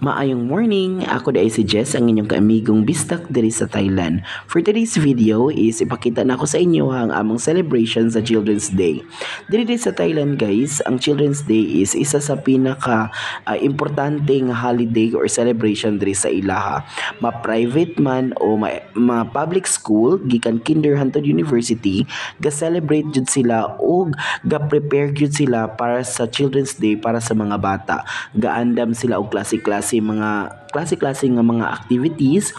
Maayong morning! Ako dai si Jess, ang inyong kaamigong bistak diri sa Thailand. For today's video is ipakita na ko sa inyo ang among celebration sa Children's Day. Diri sa Thailand guys, ang Children's Day is isa sa pinaka importanteng holiday or celebration diri sa ilaha. Ma-private man o ma-public school, gikan kinder hangtod university, ga-celebrate jud sila o ga-prepare jud sila para sa Children's Day para sa mga bata. Gaandam sila og klase-klase nga mga activities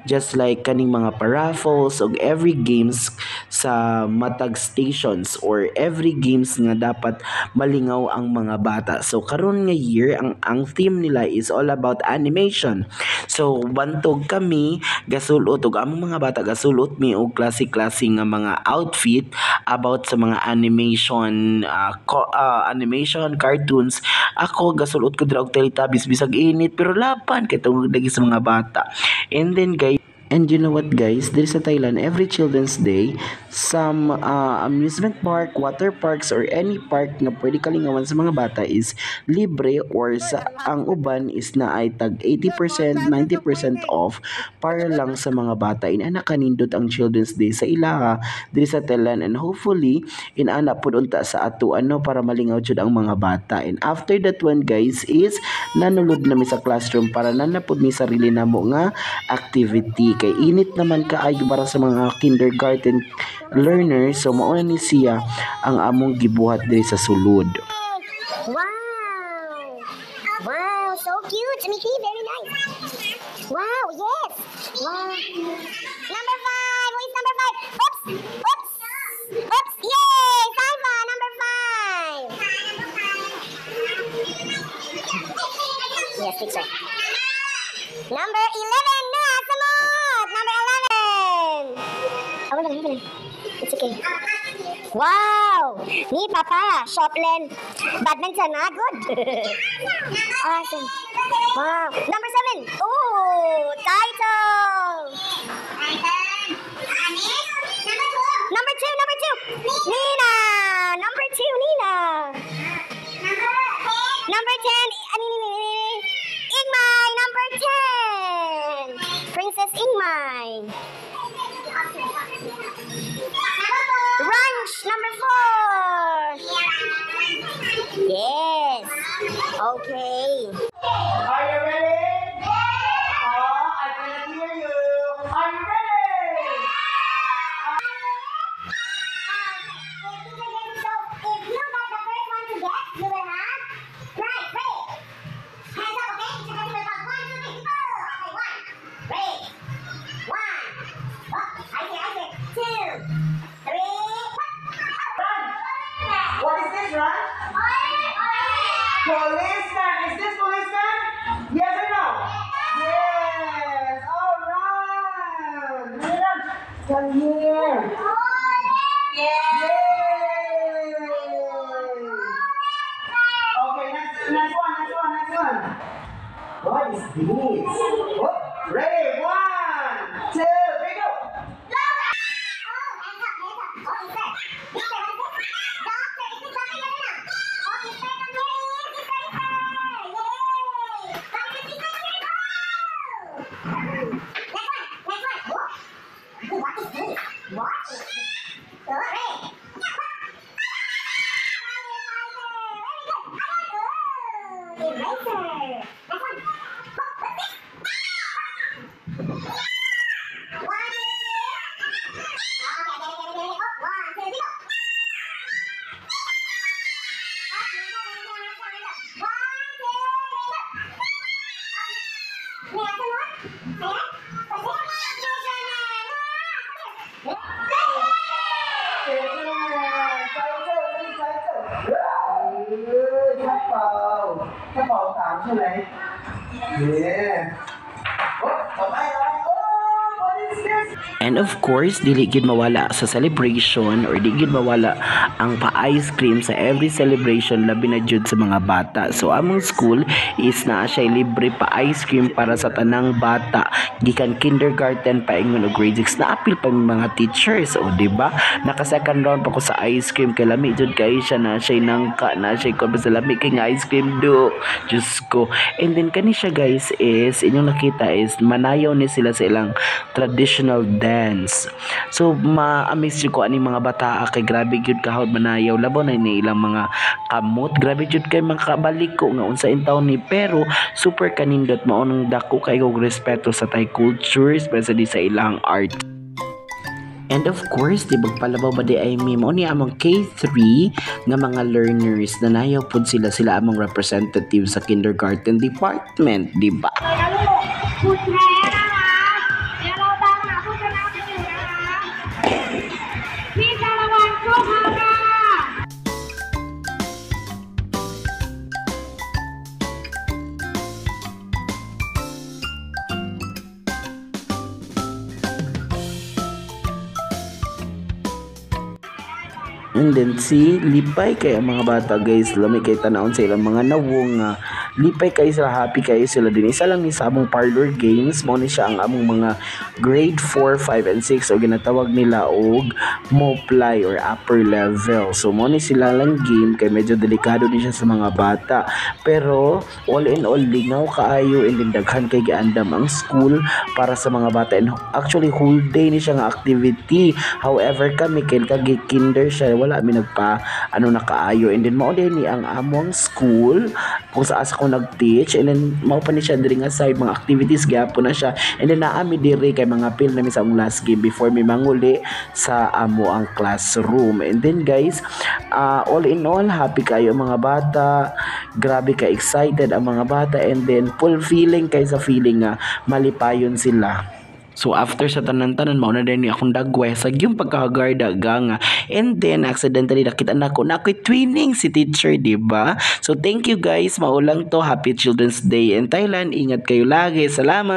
just like kaning mga paraffles og every games sa matag stations or every games nga dapat malingaw ang mga bata. So karon nga year ang theme nila is all about animation. So bantog kami gasulot og among mga bata gasulot mi og klase-klase nga mga outfit about sa mga animation cartoons. Ako gasulot ko dira og Teletubbies bisag init pero lapan kay tungod lagi sa mga bata. And then guys, and you know what guys, diri sa Thailand, every Children's Day, some amusement park, water parks, or any park na pwede kalingawan sa mga bata is libre or sa ang uban is na ay tag 80%, 90% off para lang sa mga bata. Inana kanindot ang Children's Day sa ilaha diri sa Thailand and hopefully inana pud unta sa ato para malingaw jud ang mga bata. And after that one guys is nanulod na mi sa classroom para nanapod mi sarili namo nga activity kay init naman kaayo para sa mga kindergarten learners. So mao ni siya ang among gibuhat diri sa sulod. Wow! Wow, so cute, Mickey, very nice. Wow, yes. Wow. Number 5, who is number 5? Oops, oops, oops, yay, Saifa, number 5. Yes, teacher. Number 11, Noah Samut, number 11. Oh, wala lang. It's okay. Wow! Ni Papa, Shopland. Badminton, good. Awesome. Wow. Number 7. Oh, title. Number 2. Nina. Number 2, Nina. Number 10. Ingmai, number 10. Princess Ingmai. Ranch, number 4. Yes. Okay. Are you ready? Oh, I cannot hear you. Are you ready? So, if you got the first one to guess, you will have prize. Ready? Hands up, okay? Each of us will count 1, 2, 3, go. Okay, 1. Ready? 1. Oh, I say. 2, 3. What is this, Ron? Policeman. Is this policeman? Yes or no? Yes. All right. Run. Come here. Yay. Okay, next one. What is this? Oh, ready? 1, 2, 3, go. Chắc bầu tạm chứ này. Yeah. Oh, what is this? And of course, dili gid mawala sa celebration or di gid mawala ang pa-ice cream sa every celebration labi na jud sa mga bata. So among school is naa siya libre pa-ice cream para sa tanang bata gikan kindergarten paingon og grade 6 na apil pa mga teachers o di ba? Naka second round pa ko sa ice cream kay lami jud kay siya na siya nangka na siya kon sa lami kay nga ice cream do. Just ko. And then kani siya guys is inyong nakita is manayaw ni sila sa ilang traditional dance. So ma-amaze jud ko ani mga bata kay grabe gyud kahod manayaw labaw na ni ilang mga kamot. Grabe jud kay makabalik ko nga unsa in taon ni pero super kanindot mao nang dako kay og respeto sa Thai culture especially sa ilang art. And of course, di bagpalabaw ba di ay mimo ni among K3 nga mga learners na nayaw pud sila among representative sa kindergarten department, di ba? คุณแพ้นะคะเดี๋ยวเราตามหาผู้ชนะกันอยู่นะคะพี่จารวันโชคพารา And then si lipay kay ang mga bata guys, lami kay tanawon sa ilang mga nawong nga lipay kay sila, happy kay sila din. Isa lang ni sa among parlor games mo ni siya ang among mga grade 4, 5 and 6 o ginatawag nila og moplay or upper level. So mo ni sila lang game kay medyo delikado din siya sa mga bata. Pero all in all lingaw kaayo and then daghan kay giandam ang school para sa mga bata. And actually whole day ni siya nga activity. However kami kay kinder siya wala mi nagpa na kaayo and then mao din ni ang among school kung sa asa ko nag-teach and then mao pa ni siya diri nga side mga activities gyapon na siya and then naami diri kay mga pil na mi sa among last game before mi manguli sa amo ang classroom. And then guys, all in all happy kayo mga bata, grabe ka excited ang mga bata and then fulfilling kay sa feeling nga malipayon sila. So after sa tanan-tanan mao na din ni akong dagway sa yung pagkakagarda nga and then accidentally nakita na ako'y twinning si teacher, diba? So thank you guys, maulang to, happy Children's Day in Thailand, ingat kayo lagi, salamat.